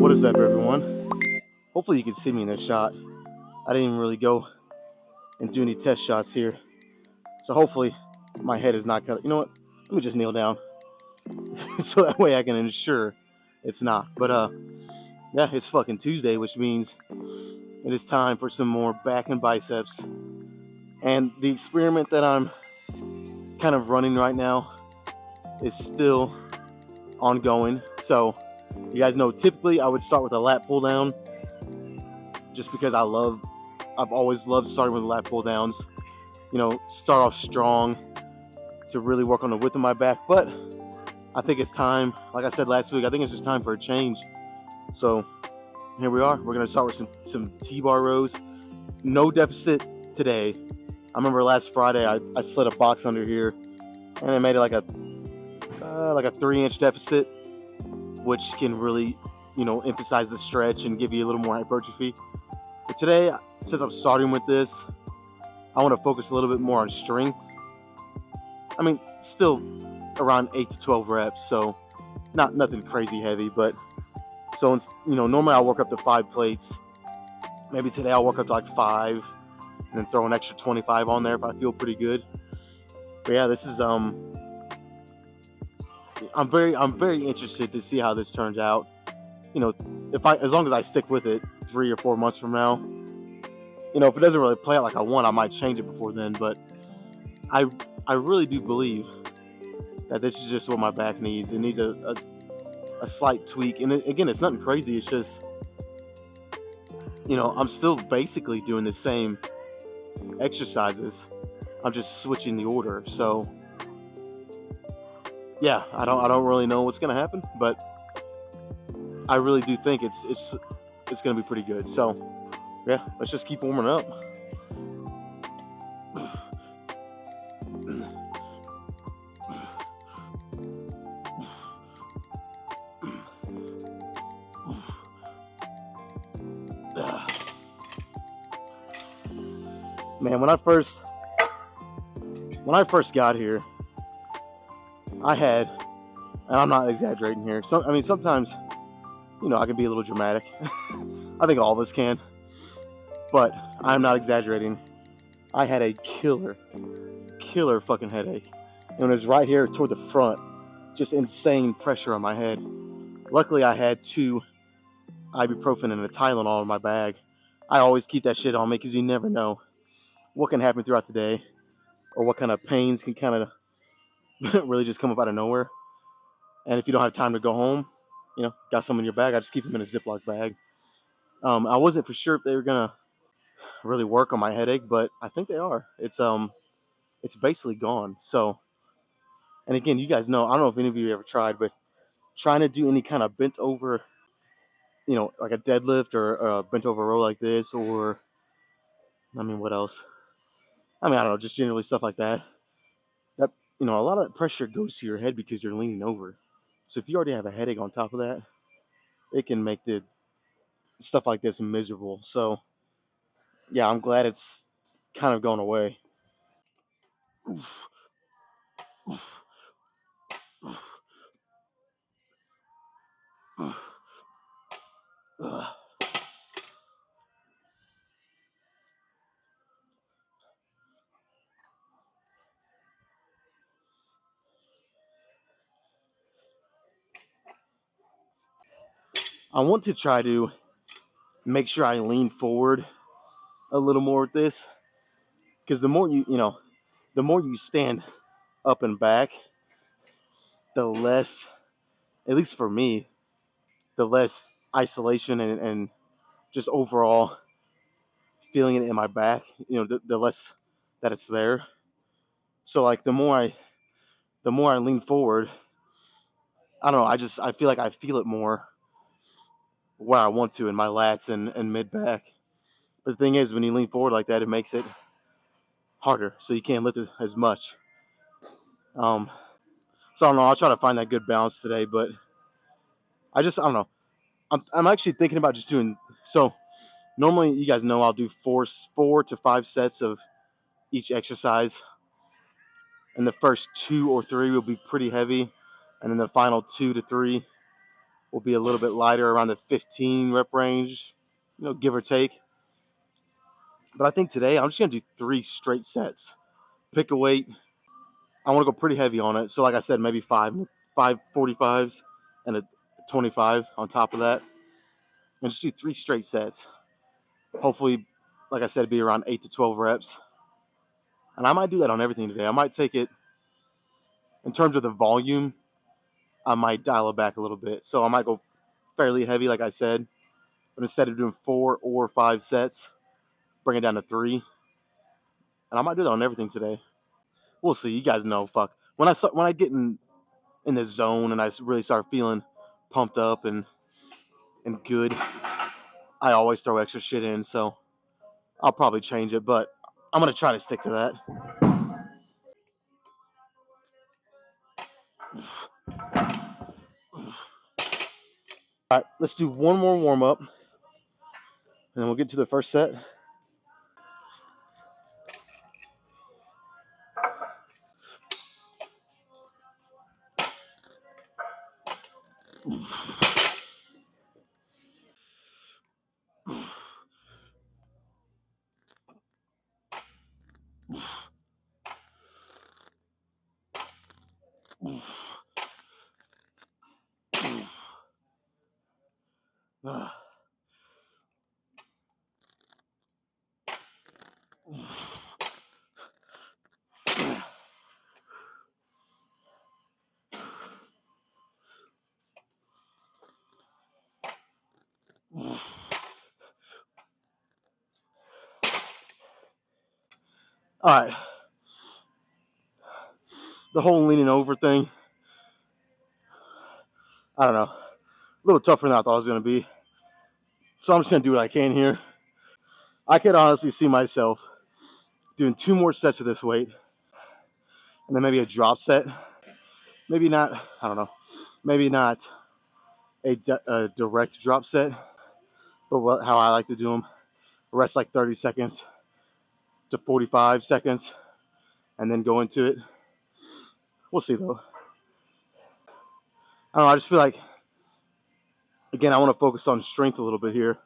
What is up, everyone? Hopefully you can see me in this shot. I didn't even really go and do any test shots here. So hopefully my head is not cut. You know what? Let me just kneel down so that way I can ensure it's not. But yeah, it's fucking Tuesday, which means it is time for some more back and biceps. And the experiment that I'm kind of running right now is still ongoing. So you guys know typically I would start with a lat pull down just because I've always loved starting with lat pull downs. Start off strong to really work on the width of my back. But I think it's time, like I said last week, I think it's just time for a change. So here we are. We're going to start with some T-bar rows. No deficit today. I remember last Friday I slid a box under here and I made it like a 3-inch deficit, which can really, emphasize the stretch and give you a little more hypertrophy. But today, since I'm starting with this, I want to focus a little bit more on strength. I mean, still around 8 to 12 reps, so nothing crazy heavy. But so normally I'll work up to 5 plates. Maybe today I'll work up to like 5, and then throw an extra 25 on there if I feel pretty good. But yeah, this is I'm very interested to see how this turns out. As long as I stick with it 3 or 4 months from now. If it doesn't really play out like I want, I might change it before then. But I really do believe that this is just what my back needs. It needs a slight tweak. And again, it's nothing crazy. It's just, I'm still basically doing the same exercises. I'm just switching the order. So yeah, I don't really know what's gonna happen, but I really do think it's gonna be pretty good. So yeah, let's just keep warming up. Man, when I first got here, I had, and I'm not exaggerating here. Sometimes, I can be a little dramatic. I think all of us can, but I'm not exaggerating. I had a killer fucking headache, and it was right here toward the front. Just insane pressure on my head. Luckily, I had 2 ibuprofen and a Tylenol in my bag. I always keep that shit on me because you never know what can happen throughout the day or what kind of pains can kind of really just come up out of nowhere. And if you don't have time to go home, got some in your bag, I just keep them in a Ziploc bag. I wasn't for sure if they were gonna really work on my headache, but I think they are. It's basically gone. So, and again, you guys know, I don't know if any of you ever tried, but trying to do any kind of bent over, like a deadlift or a bent over row like this, or what else? I don't know, just generally stuff like that. That a lot of that pressure goes to your head because you're leaning over. So if you already have a headache on top of that, it can make the stuff like this miserable. So yeah, I'm glad it's kind of gone away. I want to try to make sure I lean forward a little more with this, because the more you stand up and back, the less, at least for me, the less isolation and just overall feeling it in my back, the less that it's there. So like the more I lean forward, I don't know, I feel like I feel it more where I want to in my lats and mid back. But the thing is, when you lean forward like that, it makes it harder, so you can't lift it as much. So I don't know. I'll try to find that good balance today, but I don't know. I'm actually thinking about just doing so. Normally, you guys know I'll do 4 to 5 sets of each exercise, and the first 2 or 3 will be pretty heavy, and then the final 2 to 3 will be a little bit lighter, around the 15 rep range, give or take. But I think today I'm just gonna do 3 straight sets. Pick a weight. I want to go pretty heavy on it. So like I said, maybe five 45s and a 25 on top of that, and just do 3 straight sets. Hopefully, like I said, be around 8 to 12 reps. And I might do that on everything today. I might take it in terms of the volume. I might dial it back a little bit. So I might go fairly heavy, like I said, but instead of doing 4 or 5 sets, bring it down to 3. And I might do that on everything today. We'll see. You guys know. Fuck. When I get in the zone and I really start feeling pumped up and good, I always throw extra shit in. So I'll probably change it, but I'm gonna try to stick to that. All right, let's do one more warm up, and then we'll get to the first set. All right, the whole leaning over thing, I don't know, a little tougher than I thought it was gonna be. So I'm just gonna do what I can here. I could honestly see myself doing 2 more sets of this weight, and then maybe a drop set. Maybe not. I don't know. Maybe not a direct drop set, but how I like to do them. Rest like 30 seconds to 45 seconds, and then go into it. We'll see though. I don't know. I just feel like, again, I want to focus on strength a little bit here,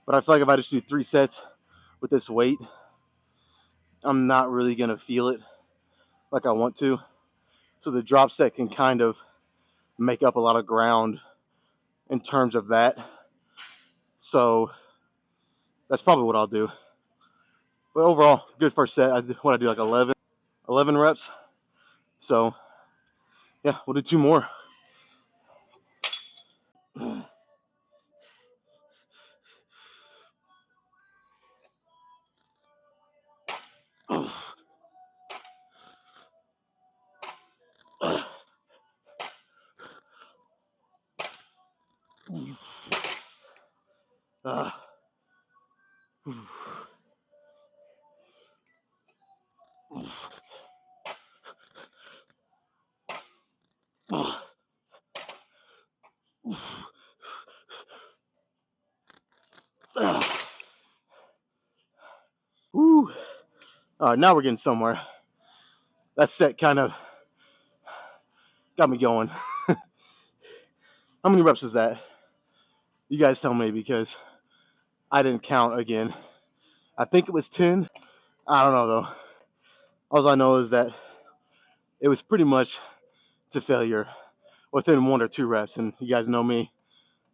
but I feel like if I just do 3 sets with this weight, I'm not really gonna feel it like I want to. So the drop set can kind of make up a lot of ground in terms of that. So that's probably what I'll do. But overall, good first set. I want to do like 11 reps. So yeah, we'll do 2 more. Woo. All right, now we're getting somewhere. That set kind of got me going. How many reps was that? You guys tell me, because I didn't count again. I think it was 10. I don't know though. All I know is that it was pretty much to failure within 1 or 2 reps, and you guys know me.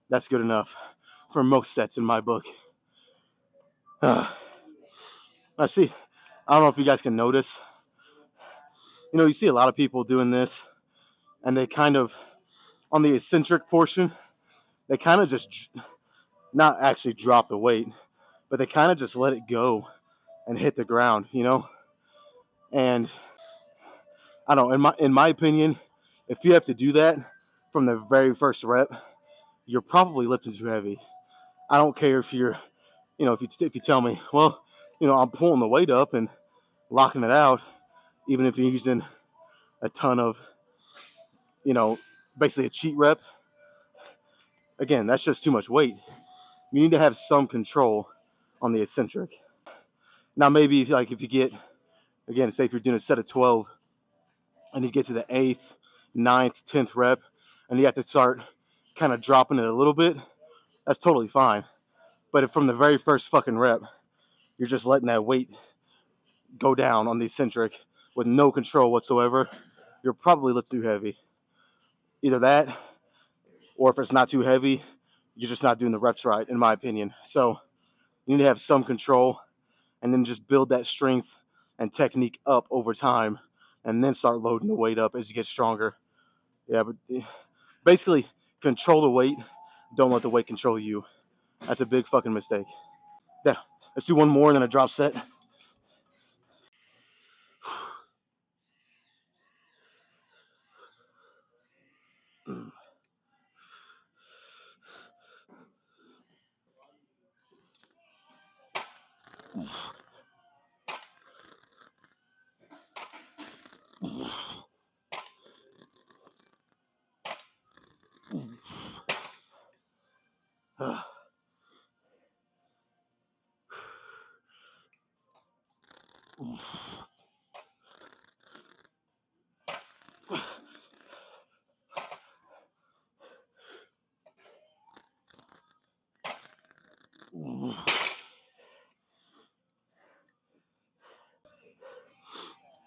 That's good enough for most sets in my book. I see. I don't know if you guys can notice. You see a lot of people doing this, and they kind of, on the eccentric portion, they kind of just not actually drop the weight, but they kind of just let it go and hit the ground, And I don't know, in my opinion, if you have to do that from the very first rep, you're probably lifting too heavy. I don't care if you're, if you tell me, well, I'm pulling the weight up and locking it out, even if you're using a ton of, basically a cheat rep. Again, that's just too much weight. You need to have some control on the eccentric. Now, maybe if you get, again, say if you're doing a set of 12 and you get to the 8th, 9th, 10th rep, and you have to start kind of dropping it a little bit, that's totally fine. But if from the very first fucking rep, you're just letting that weight go down on the eccentric with no control whatsoever, you're probably a little too heavy. Either that, or if it's not too heavy, you're just not doing the reps right, in my opinion. So you need to have some control and then just build that strength and technique up over time and then start loading the weight up as you get stronger. Yeah, but basically, control the weight. Don't let the weight control you. That's a big fucking mistake. Yeah, let's do one more and then a drop set.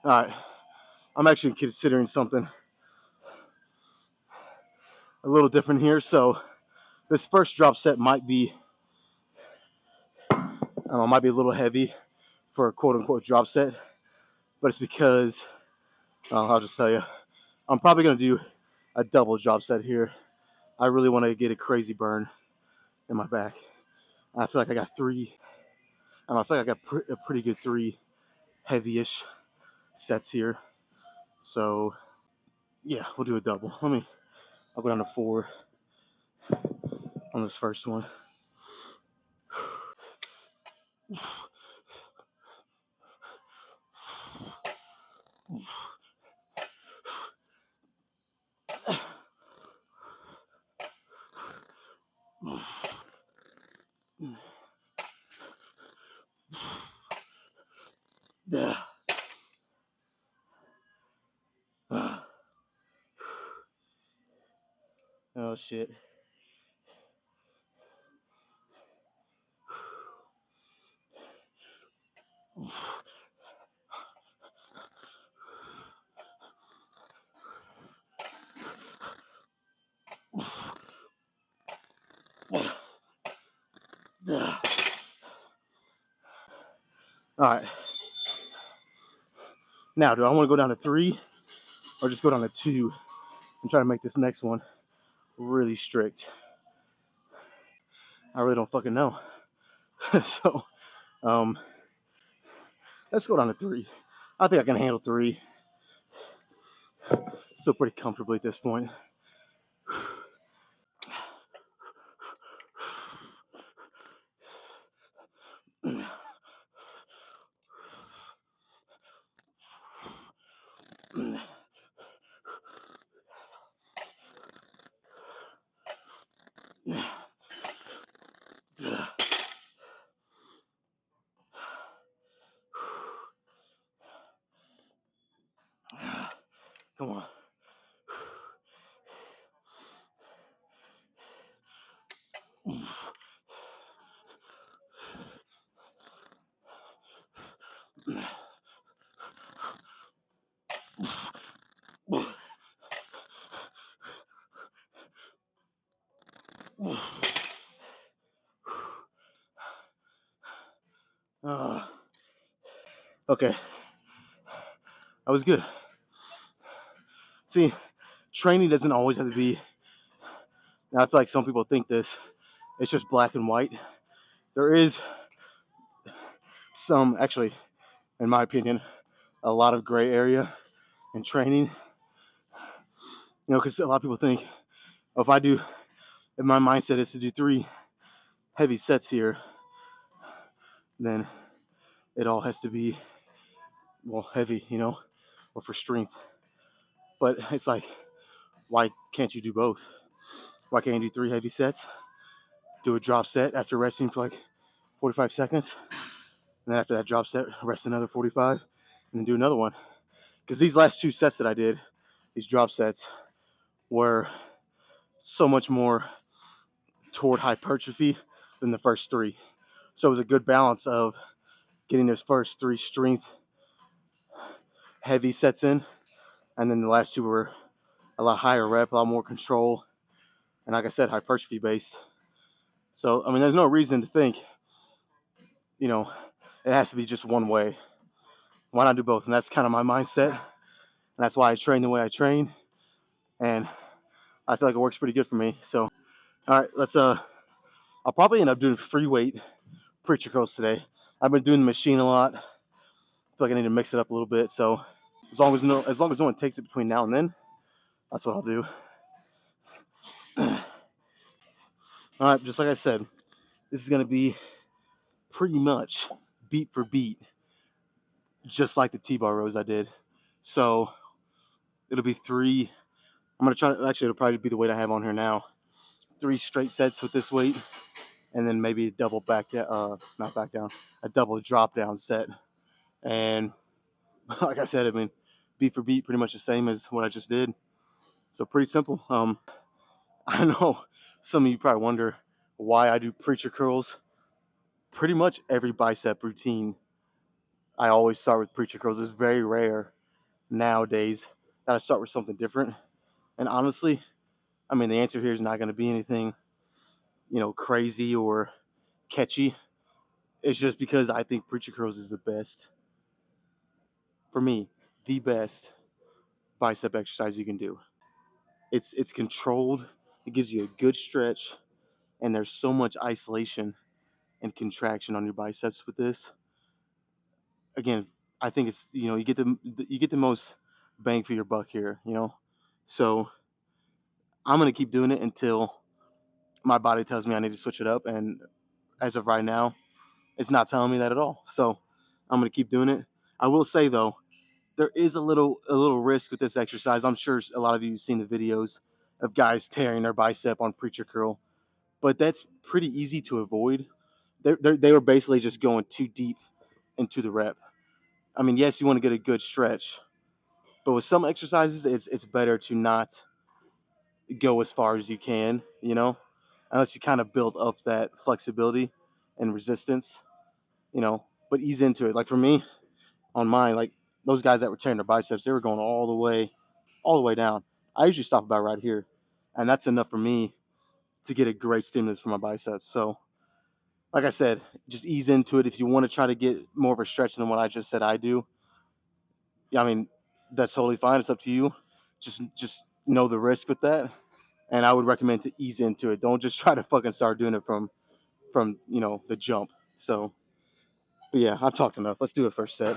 All right, I'm actually considering something a little different here. So this first drop set might be, I don't know, might be a little heavy for a quote unquote drop set, but it's because I'll just tell you, I'm probably gonna do a double drop set here. I really want to get a crazy burn in my back. I feel like I got three. I don't know, I feel like I got a pretty good three heavy-ish sets here. So yeah, we'll do a double. I'll go down to 4 on this first one. Yeah. Oh shit. All right. Now, do I want to go down to 3 or just go down to 2 and try to make this next one really strict? I really don't fucking know. So, um, let's go down to 3. I think I can handle 3. Still pretty comfortably at this point. Come on. Okay. That was good. See, training doesn't always have to be, and I feel like some people think this, it's just black and white. There is some, actually, in my opinion, a lot of gray area in training. You know, because a lot of people think, if my mindset is to do 3 heavy sets here, then it all has to be, well, heavy, you know, or for strength. But it's like, why can't you do both? Why can't you do 3 heavy sets, do a drop set after resting for like 45 seconds, and then after that drop set, rest another 45, and then do another one? Because these last 2 sets that I did, these drop sets, were so much more toward hypertrophy than the first three. So it was a good balance of getting those first three strength heavy sets in, and then the last two were a lot higher rep, a lot more control, and like I said, hypertrophy based. So I mean, there's no reason to think, you know, it has to be just one way. Why not do both? And that's kind of my mindset, and that's why I train the way I train, and I feel like it works pretty good for me. So all right, let's I'll probably end up doing free weight preacher curls today. I've been doing the machine a lot. I feel like I need to mix it up a little bit. So as long as no one takes it between now and then, that's what I'll do. All right, just like I said, this is gonna be pretty much beat for beat, just like the T-bar rows I did. So it'll be three. I'm gonna try to actually it'll probably be the weight I have on here now. 3 straight sets with this weight, and then maybe a double not back down, a double drop down set. And like I said, I mean, beat for beat, pretty much the same as what I just did. So pretty simple. I know some of you probably wonder why I do preacher curls. Pretty much every bicep routine, I always start with preacher curls. It's very rare nowadays that I start with something different. And honestly, I mean, the answer here is not going to be anything, crazy or catchy. It's just because I think preacher curls is the best, for me, the best bicep exercise you can do. It's controlled. It gives you a good stretch, and there's so much isolation and contraction on your biceps with this. Again, I think it's you get the most bang for your buck here. So I'm gonna keep doing it until my body tells me I need to switch it up, and as of right now, it's not telling me that at all. So I'm gonna keep doing it. I will say though, there is a little risk with this exercise. I'm sure a lot of you have seen the videos of guys tearing their bicep on preacher curl, but that's pretty easy to avoid. They were basically just going too deep into the rep. I mean, yes, you want to get a good stretch, but with some exercises, it's better to not go as far as you can, unless you kind of build up that flexibility and resistance. But ease into it. Like for me, on mine, like those guys that were tearing their biceps, they were going all the way down. I usually stop about right here, and that's enough for me to get a great stimulus for my biceps. So, like I said, just ease into it. If you want to try to get more of a stretch than what I just said I do, yeah, I mean, that's totally fine. It's up to you. Just know the risk with that, and I would recommend to ease into it. Don't just try to fucking start doing it from the jump. So, but yeah, I've talked enough. Let's do a first set.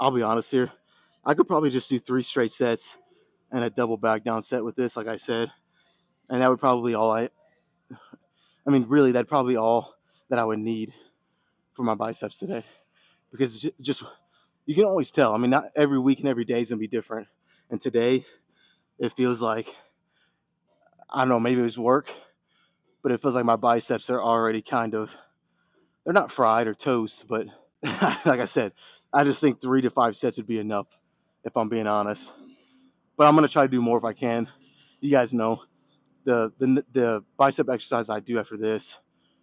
I'll be honest here. I could probably just do 3 straight sets and a double back down set with this, like I said, and that would probably all I mean, really, that'd probably all that I would need for my biceps today, because just you can always tell. I mean, not every week and every day is gonna be different, and today it feels like, I don't know, maybe it was work, but it feels like my biceps are already they're not fried or toast, but like I said, I just think 3 to 5 sets would be enough if I'm being honest. But I'm gonna try to do more if I can. You guys know the bicep exercise I do after this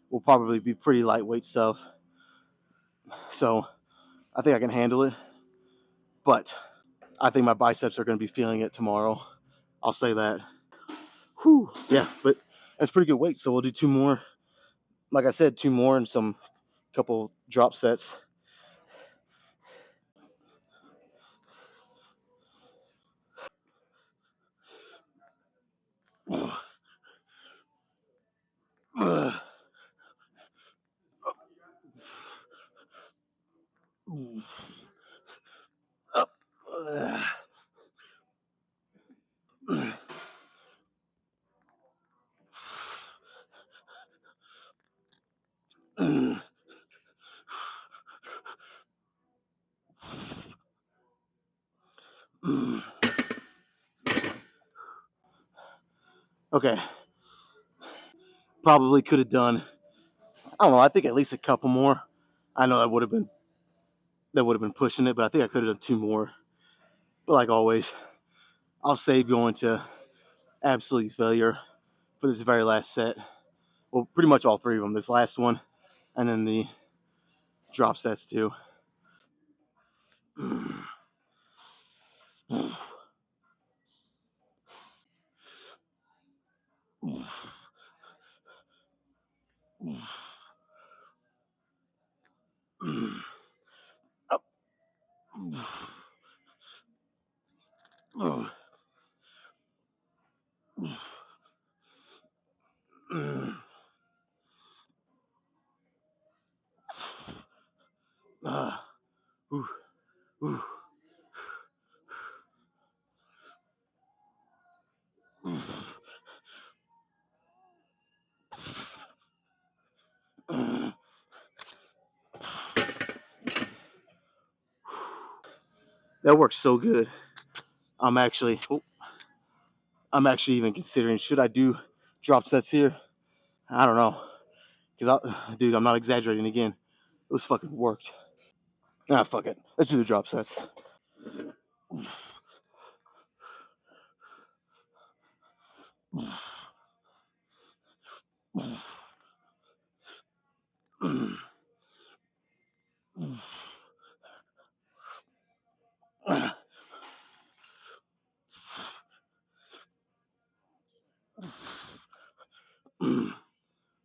will probably be pretty lightweight stuff, so I think I can handle it. But I think my biceps are gonna be feeling it tomorrow. I'll say that. Whew, yeah, but that's pretty good weight. So we'll do 2 more Like I said, two more and some couple drop sets. Up. Okay, probably could have done. I don't know. I think at least a couple more. I know that would have been pushing it, but I think I could have done two more. But like always, I'll save going to absolute failure for this very last set. Well, pretty much all three of them. This last one, and then the drop sets too. Up. That works so good. I'm actually, I'm actually even considering should I do drop sets here? I don't know, cause dude, I'm not exaggerating again. It was fucking worked. Ah, fuck it. Let's do the drop sets.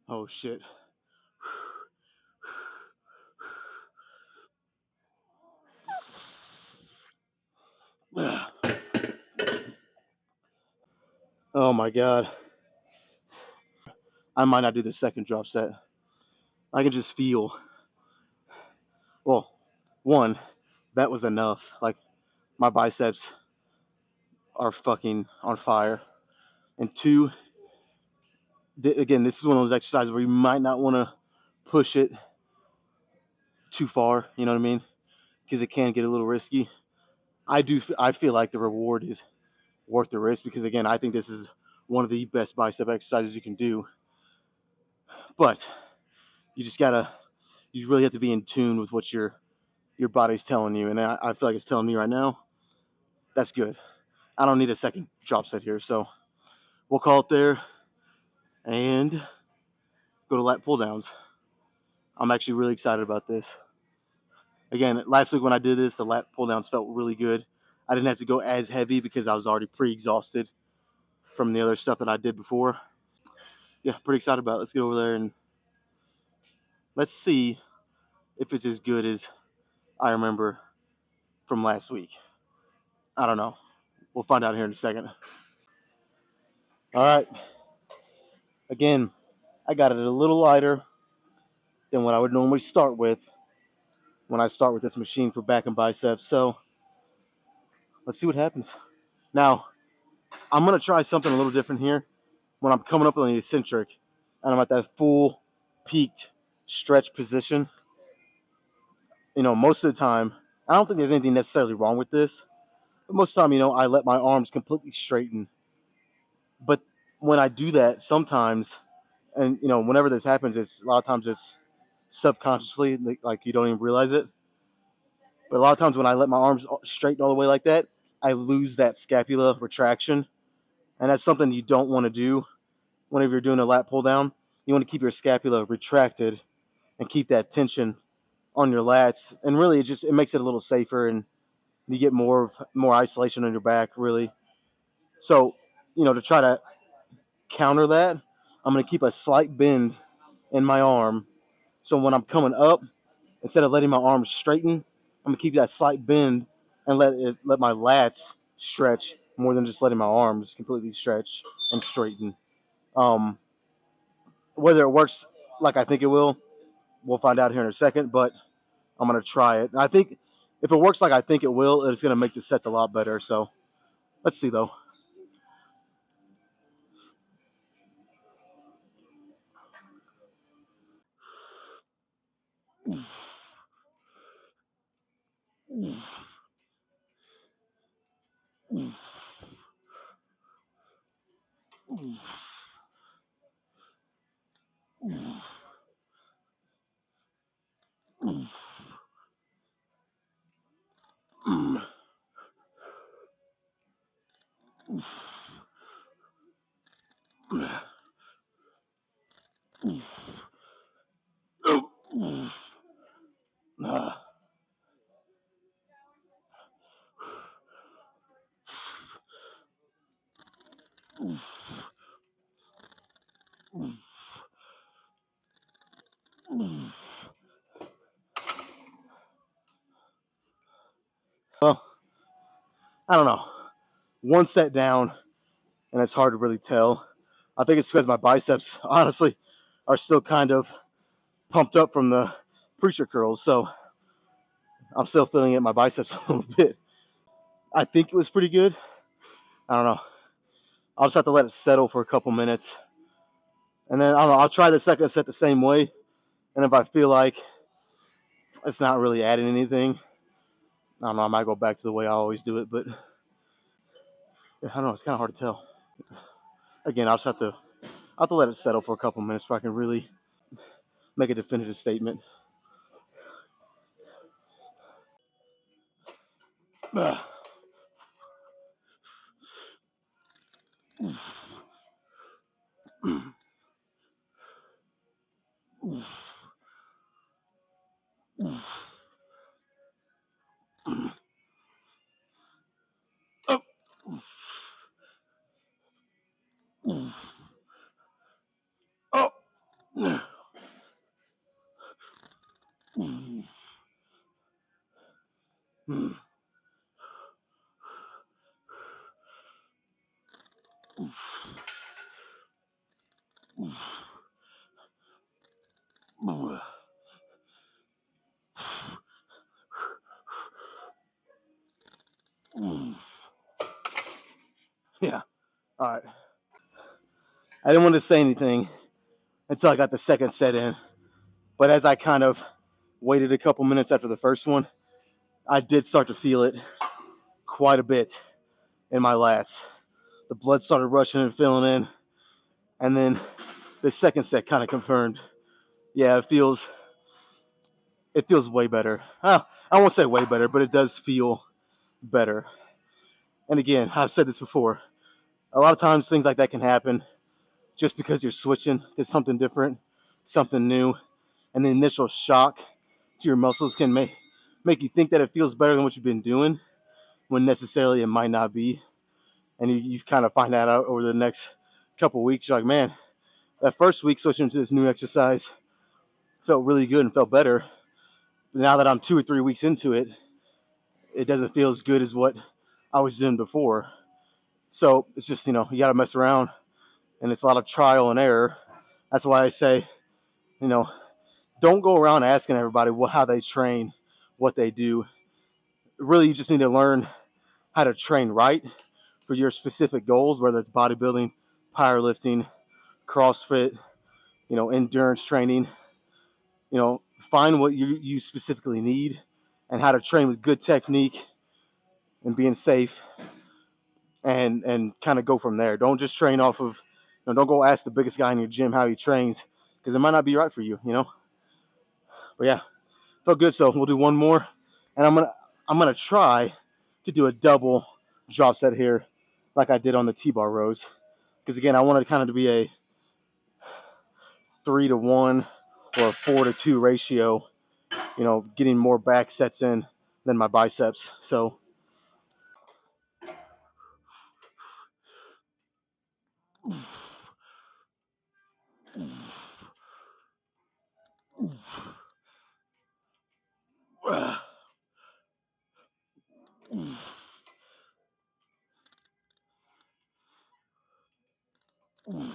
Oh shit. Oh my god. I might not do the second drop set. I can just feel. Well, one, that was enough. Like my biceps are fucking on fire. And two, again, this is one of those exercises where you might not want to push it too far. You know what I mean? Because it can get a little risky. I do. I feel like the reward is worth the risk because again, I think this is one of the best bicep exercises you can do. But you just gotta. You really have to be in tune with what your body's telling you, and I feel like it's telling me right now. That's good. I don't need a second drop set here, so we'll call it there and go to lat pull downs. I'm actually really excited about this. Again, last week when I did this, the lat pull downs felt really good. I didn't have to go as heavy because I was already pre-exhausted from the other stuff that I did before. Yeah, pretty excited about it. Let's get over there and let's see if it's as good as I remember from last week. I don't know. We'll find out here in a second. All right. Again, I got it a little lighter than what I would normally start with when I start with this machine for back and biceps. So let's see what happens. Now, I'm going to try something a little different here when I'm coming up on the eccentric and I'm at that full peaked stretch position. Most of the time, I don't think there's anything necessarily wrong with this, but most of the time, I let my arms completely straighten. But when I do that, sometimes, and whenever this happens, it's a lot of times it's subconsciously, like you don't even realize it. But a lot of times when I let my arms straighten all the way like that, I lose that scapula retraction, and that's something you don't want to do whenever you're doing a lat pull down. You want to keep your scapula retracted and keep that tension on your lats, and really it makes it a little safer, and you get more isolation on your back, really. So, to try to counter that, I'm going to keep a slight bend in my arm. So when I'm coming up, instead of letting my arms straighten, I'm gonna keep that slight bend and let my lats stretch more than just letting my arms completely stretch and straighten. Um, Whether it works like I think it will, we'll find out here in a second. But I'm gonna try it. And I think if it works like I think it will, it's gonna make the sets a lot better. So let's see though. Well, I don't know. One set down, and it's hard to really tell. I think it's because my biceps, honestly, are still kind of pumped up from the preacher curls. So I'm still feeling it in my biceps a little bit. I think it was pretty good. I don't know. I'll just have to let it settle for a couple minutes. And then I don't know, I'll try the second set the same way. And if I feel like it's not really adding anything, I don't know, I might go back to the way I always do it. But I don't know, it's kind of hard to tell. Again, I'll have to let it settle for a couple minutes before I can really make a definitive statement. Yeah. All right. I didn't want to say anything until I got the second set in. But as I kind of waited a couple minutes after the first one, I did start to feel it quite a bit in my lats. The blood started rushing and filling in. And then the second set kind of confirmed. Yeah, it feels way better. I won't say way better, but it does feel better. And again, I've said this before. A lot of times things like that can happen just because you're switching to something different, something new, and the initial shock to your muscles can make you think that it feels better than what you've been doing when necessarily it might not be. And you kind of find that out over the next couple of weeks. You're like, man, that first week switching to this new exercise felt really good and felt better. But now that I'm 2 or 3 weeks into it, it doesn't feel as good as what I was doing before. So it's just, you got to mess around, and it's a lot of trial and error. That's why I say, you know, don't go around asking everybody how they train, what they do. Really, you just need to learn how to train right for your specific goals, whether it's bodybuilding, powerlifting, CrossFit, endurance training. Find what you specifically need and how to train with good technique and being safe, and kind of go from there. Don't just train off of, don't go ask the biggest guy in your gym how he trains, because it might not be right for you. But yeah, felt good. So we'll do one more, and I'm gonna try to do a double drop set here, like I did on the T-bar rows, because again, I wanted kind of to be a 3-to-1 or a 4-to-2 ratio. Getting more back sets in than my biceps. So All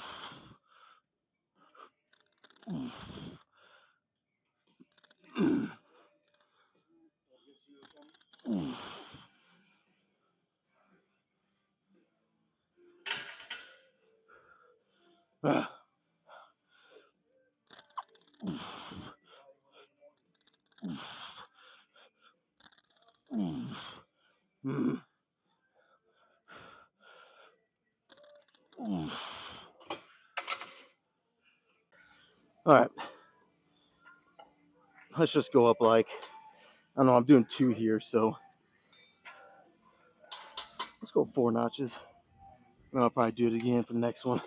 right, let's just go up like, I don't know, I'm doing 2 here, so let's go 4 notches. And I'll probably do it again for the next one.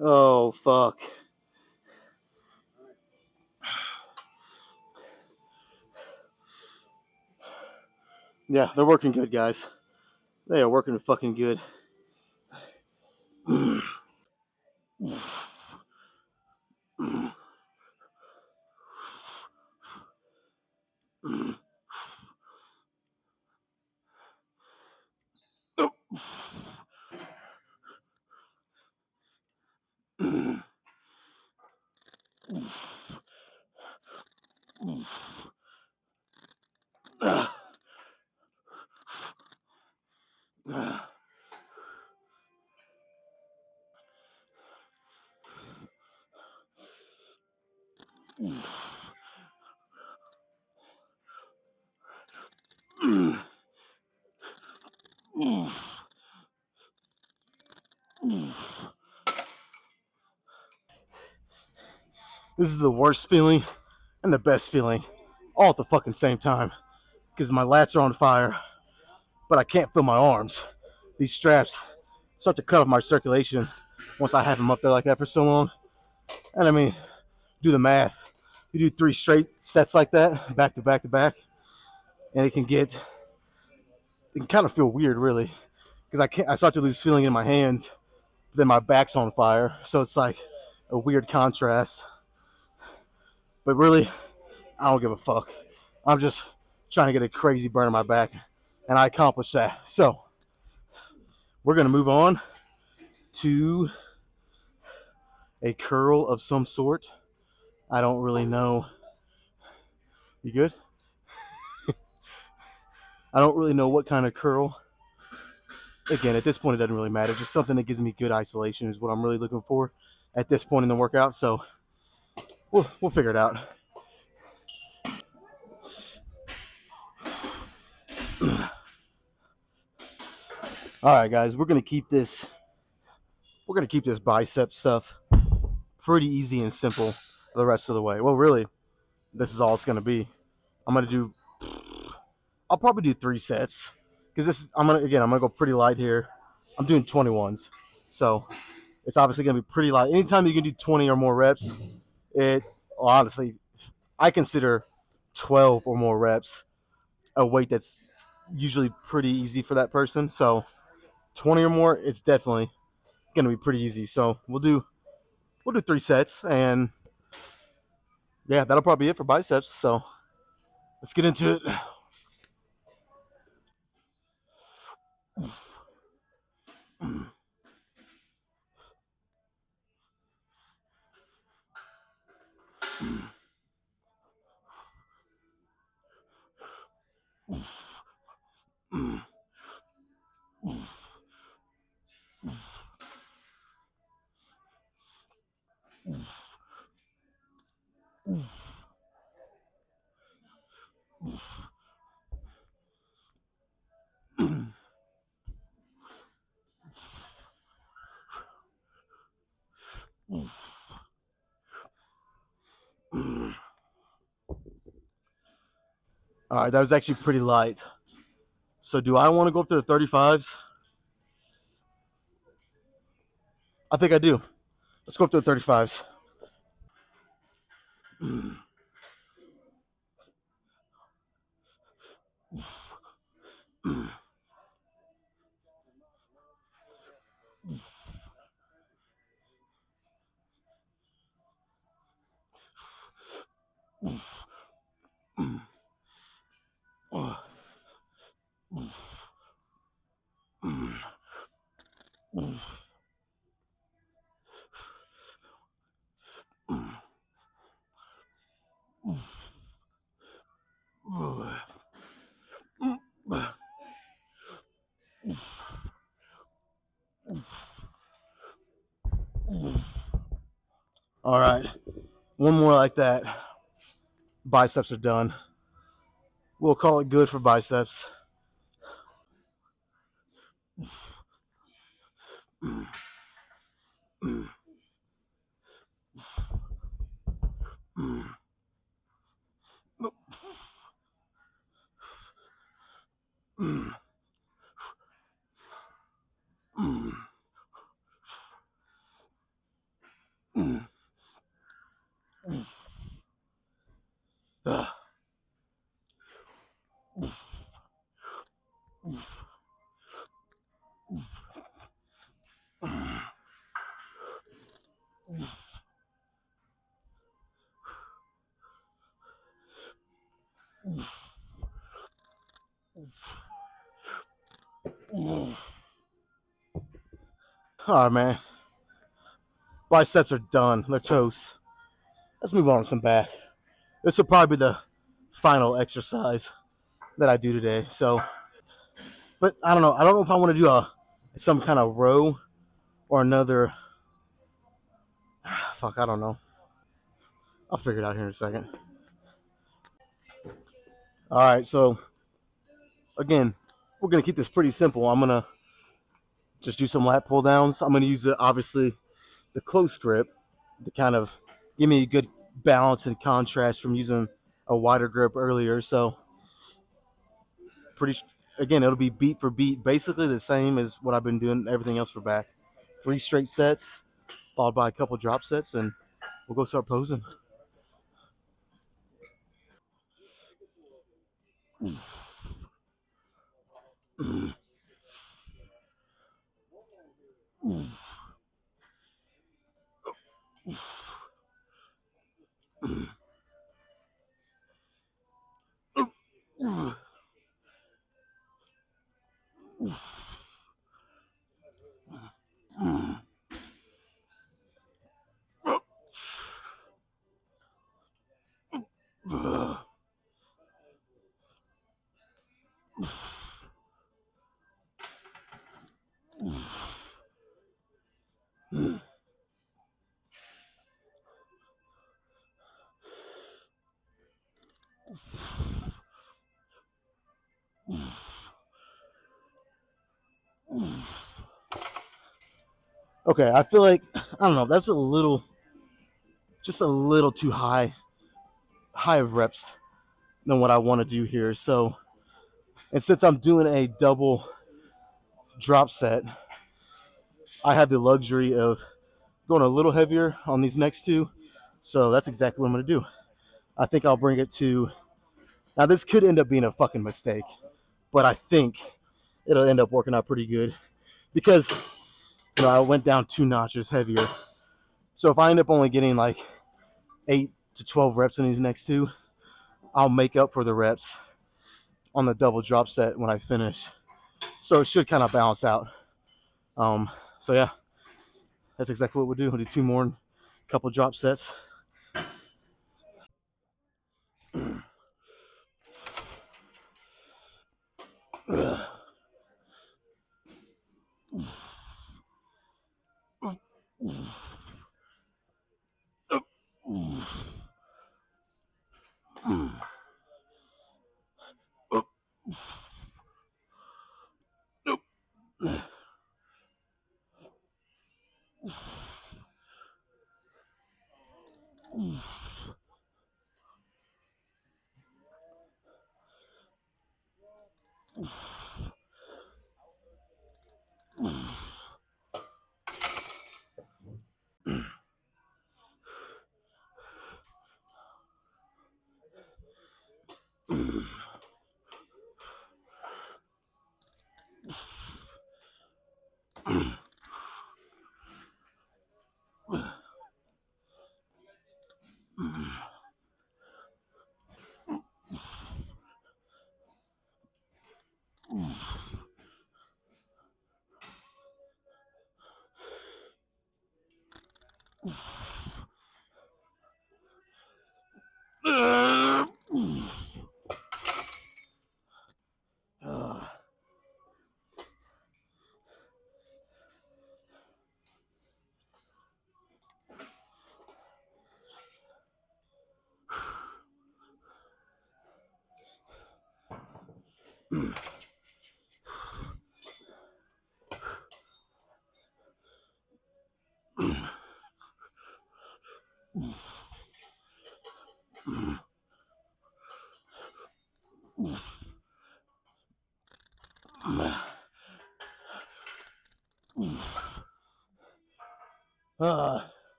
Oh, fuck. Yeah, they're working good, guys. They are working fucking good. This is the worst feeling and the best feeling all at the fucking same time because my lats are on fire, but I can't feel my arms. These straps start to cut off my circulation once I have them up there like that for so long. And I mean, do the math. You do 3 straight sets like that, back to back to back, and it can kind of feel weird, really, because I start to lose feeling in my hands, but then my back's on fire, so it's like a weird contrast. But really, I don't give a fuck. I'm just trying to get a crazy burn in my back, and I accomplished that. So we're gonna move on to a curl of some sort. I don't really know. You good? I don't really know what kind of curl. Again, at this point, it doesn't really matter. Just something that gives me good isolation is what I'm really looking for at this point in the workout. So we'll figure it out. All right, guys, we're gonna keep this. We're gonna keep this bicep stuff pretty easy and simple the rest of the way. Well, really, this is all it's gonna be. I'm gonna do. I'll probably do 3 sets because I'm gonna go pretty light here. I'm doing 21s, so it's obviously gonna be pretty light. Anytime you can do 20 or more reps, honestly, I consider 12 or more reps a weight that's usually pretty easy for that person. So 20 or more, it's definitely gonna be pretty easy. So we'll do 3 sets, and yeah, that'll probably be it for biceps. So let's get into it. All right, that was actually pretty light. So do I want to go up to the 35s? I think I do. Let's go up to the 35s. All right, one more like that. Biceps are done. We'll call it good for biceps. All right, man. Biceps are done. They're toast. Let's move on to some back. This will probably be the final exercise that I do today. So, but I don't know. I don't know if I want to do some kind of row or another. Fuck, I don't know. I'll figure it out here in a second. All right, so again, we're gonna keep this pretty simple. I'm gonna just do some lat pull downs. I'm gonna use obviously the close grip to kind of give me a good balance and contrast from using a wider grip earlier. So pretty again, it'll be beat for beat, basically the same as what I've been doing everything else for back. 3 straight sets, followed by a couple drop sets, and we'll go start posing. Okay, I feel like I don't know. That's just a little too high of reps than what I want to do here. So, and since I'm doing a double drop set, I have the luxury of going a little heavier on these next two. So that's exactly what I'm going to do. I think I'll bring it to. Now, this could end up being a fucking mistake, but I think it'll end up working out pretty good because, I went down 2 notches heavier. So if I end up only getting like 8 to 12 reps in these next two, I'll make up for the reps on the double drop set when I finish. So it should kind of balance out. So yeah, that's exactly what we'll do. We'll do 2 more, and a couple drop sets.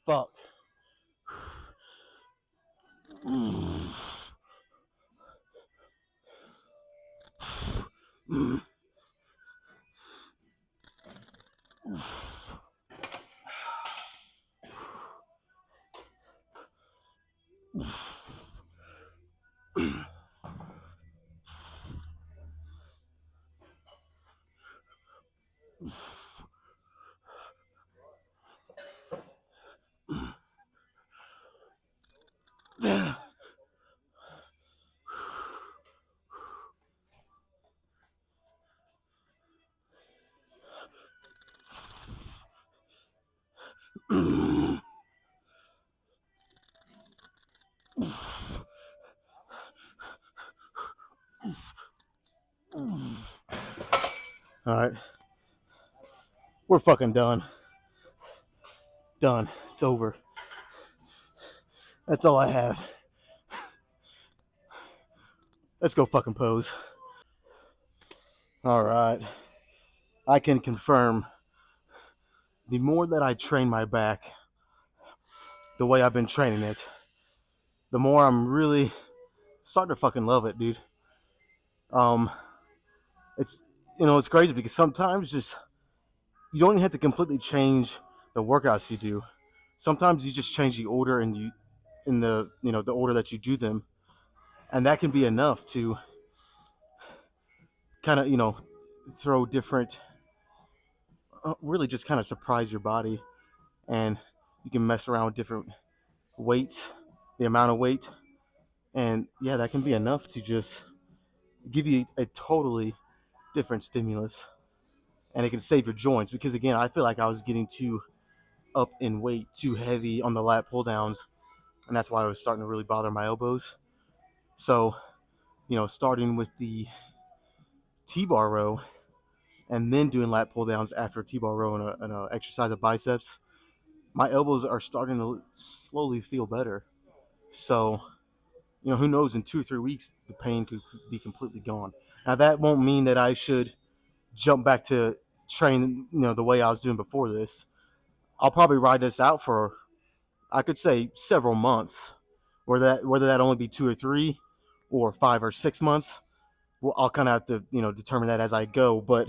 Fuck. All right, we're fucking done. Done. It's over. That's all I have. Let's go fucking pose. All right. I can confirm the more that I train my back, the way I've been training it, the more I'm really starting to fucking love it, dude. Um, it's it's crazy because sometimes just you don't even have to completely change the workouts you do. Sometimes you just change the order and you in the the order that you do them, and that can be enough to kind of throw different, really just kind of surprise your body, and you can mess around with different weights, the amount of weight, and yeah, that can be enough to just give you a totally different stimulus, and it can save your joints because again, I feel like I was getting too up in weight, too heavy on the lat pull downs, and that's why I was starting to really bother my elbows. So, starting with the T-bar row and then doing lat pull downs after a T-bar row and a exercise of biceps, my elbows are starting to slowly feel better. So, who knows, in 2 or 3 weeks, the pain could be completely gone. Now, that won't mean that I should jump back to train, the way I was doing before this. I'll probably ride this out for, I could say, several months. Whether that only be 2 or 3 or 5 or 6 months, well, I'll kind of have to, determine that as I go. But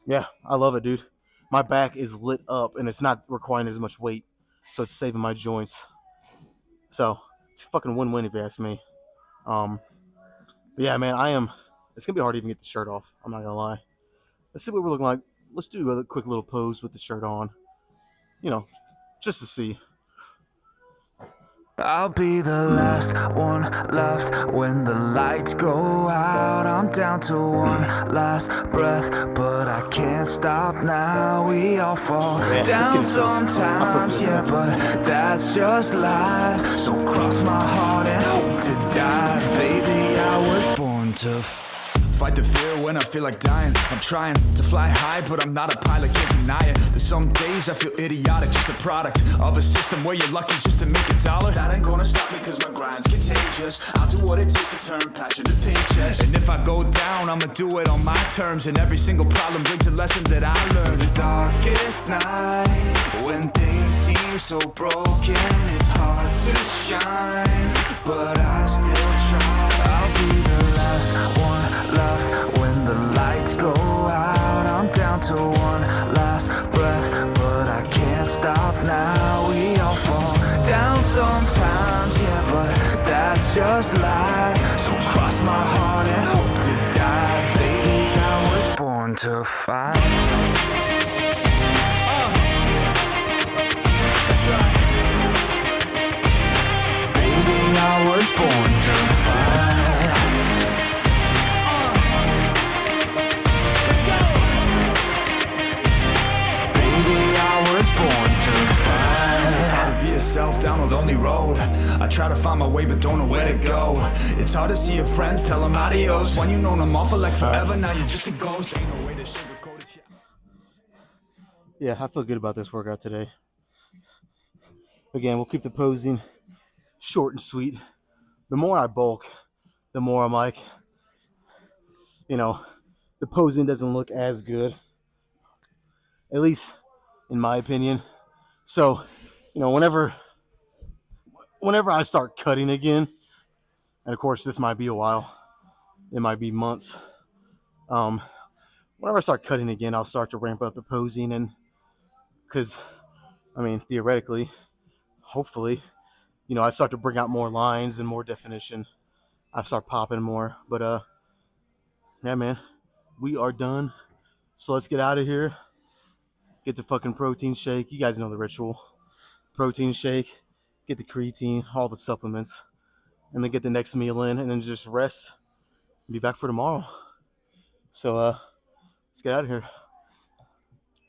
yeah, I love it, dude. My back is lit up and it's not requiring as much weight, so it's saving my joints. So it's a fucking win-win if you ask me. But yeah, man, it's gonna be hard to even get the shirt off. I'm not gonna lie. Let's see what we're looking like. Let's do a quick little pose with the shirt on, just to see. I'll be the last one left when the lights go out. I'm down to one last breath, but I can't stop now. We all fall down sometimes, yeah, but that's just life. So cross my heart and hope to die. Baby, I was born to fight the fear when I feel like dying. I'm trying to fly high, but I'm not a pilot, can't deny it. There's some days I feel idiotic, just a product of a system where you're lucky just to make $1. That ain't gonna stop me cause my grind's contagious. I'll do what it takes to turn passion to paychecks. And if I go down, I'ma do it on my terms. And every single problem brings a lesson that I learned. The darkest nights, when things seem so broken, it's hard to shine, but I still try. I'll be the last one left when the lights go out. I'm down to one last breath, but I can't stop now. We all fall down sometimes, yeah, but that's just life. So cross my heart and hope to die. Baby, I was born to fight. That's right. Baby, I was born to fight. Let's go. Baby, I was born to fight. It's hard to be yourself down a lonely road. I try to find my way but don't know where to go. It's hard to see your friends, tell them adios. When you know them all for like forever, now you're just a ghost. Ain't no way to sugarcoat it. Yeah, I feel good about this workout today. Again, we'll keep the posing short and sweet. The more I bulk, the more I'm like, the posing doesn't look as good, at least in my opinion. So, whenever I start cutting again, and of course this might be a while, it might be months. Whenever I start cutting again, I'll start to ramp up the posing, and because theoretically, hopefully, I start to bring out more lines and more definition. I start popping more, but yeah, man, we are done. So let's get out of here. Get the fucking protein shake. You guys know the ritual. Protein shake, get the creatine, all the supplements, and then get the next meal in, and then just rest and be back for tomorrow. So let's get out of here.